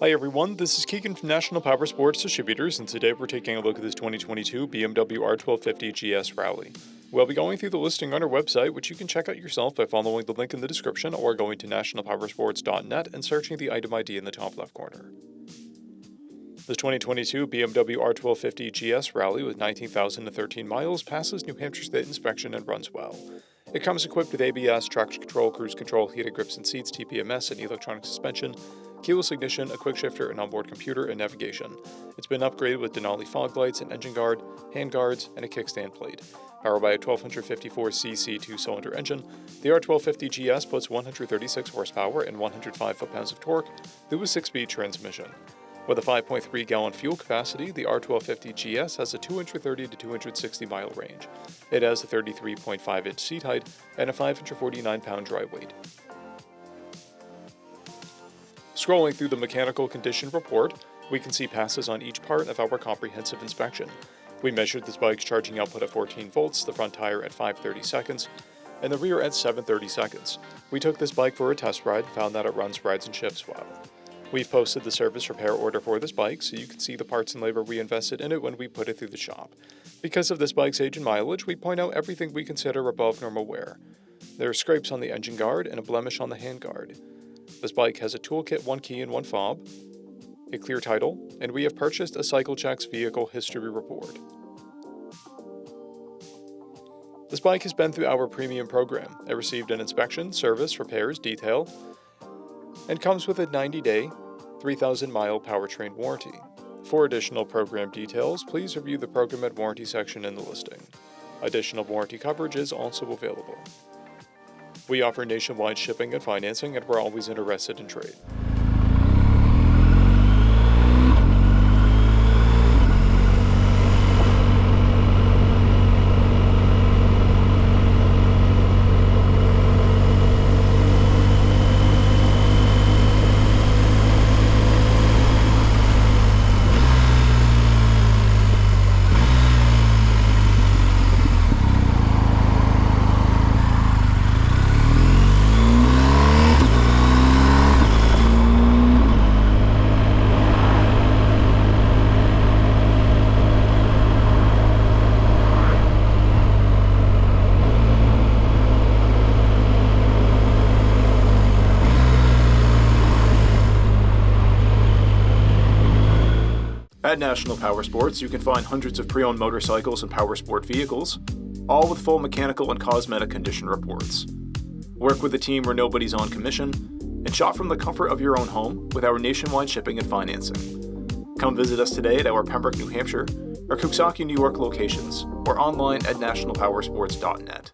Hi everyone, this is Keegan from National Powersports Distributors, and today we're taking a look at this 2022 BMW R1250GS Rally. We'll be going through the listing on our website, which you can check out yourself by following the link in the description or going to nationalpowersports.net and searching the item ID in the top left corner. The 2022 BMW R1250GS Rally with 19,013 miles passes New Hampshire State inspection and runs well. It comes equipped with ABS, traction control, cruise control, heated grips and seats, TPMS, and electronic suspension, keyless ignition, a quick shifter, an onboard computer, and navigation. It's been upgraded with Denali fog lights, an engine guard, hand guards, and a kickstand plate. Powered by a 1254cc two-cylinder engine, the R1250GS puts 136 horsepower and 105 foot-pounds of torque through a 6-speed transmission. With a 5.3-gallon fuel capacity, the R1250GS has a 230 to 260 mile range. It has a 33.5-inch seat height and a 549-pound dry weight. Scrolling through the mechanical condition report, we can see passes on each part of our comprehensive inspection. We measured this bike's charging output at 14 volts, the front tire at 530 seconds, and the rear at 730 seconds. We took this bike for a test ride and found that it runs, rides, and shifts well. We've posted the service repair order for this bike so you can see the parts and labor we invested in it when we put it through the shop. Because of this bike's age and mileage, we point out everything we consider above normal wear. There are scrapes on the engine guard and a blemish on the hand guard. This bike has a toolkit, 1 key and 1 fob, a clear title, and we have purchased a CycleCheck's vehicle history report. This bike has been through our premium program. It received an inspection, service, repairs, detail, and comes with a 90-day, 3,000-mile powertrain warranty. For additional program details, please review the program and warranty section in the listing. Additional warranty coverage is also available. We offer nationwide shipping and financing, and we're always interested in trade. At National Powersports, you can find hundreds of pre-owned motorcycles and powersport vehicles, all with full mechanical and cosmetic condition reports. Work with a team where nobody's on commission, and shop from the comfort of your own home with our nationwide shipping and financing. Come visit us today at our Pembroke, New Hampshire, or Coxsackie, New York locations, or online at nationalpowersports.net.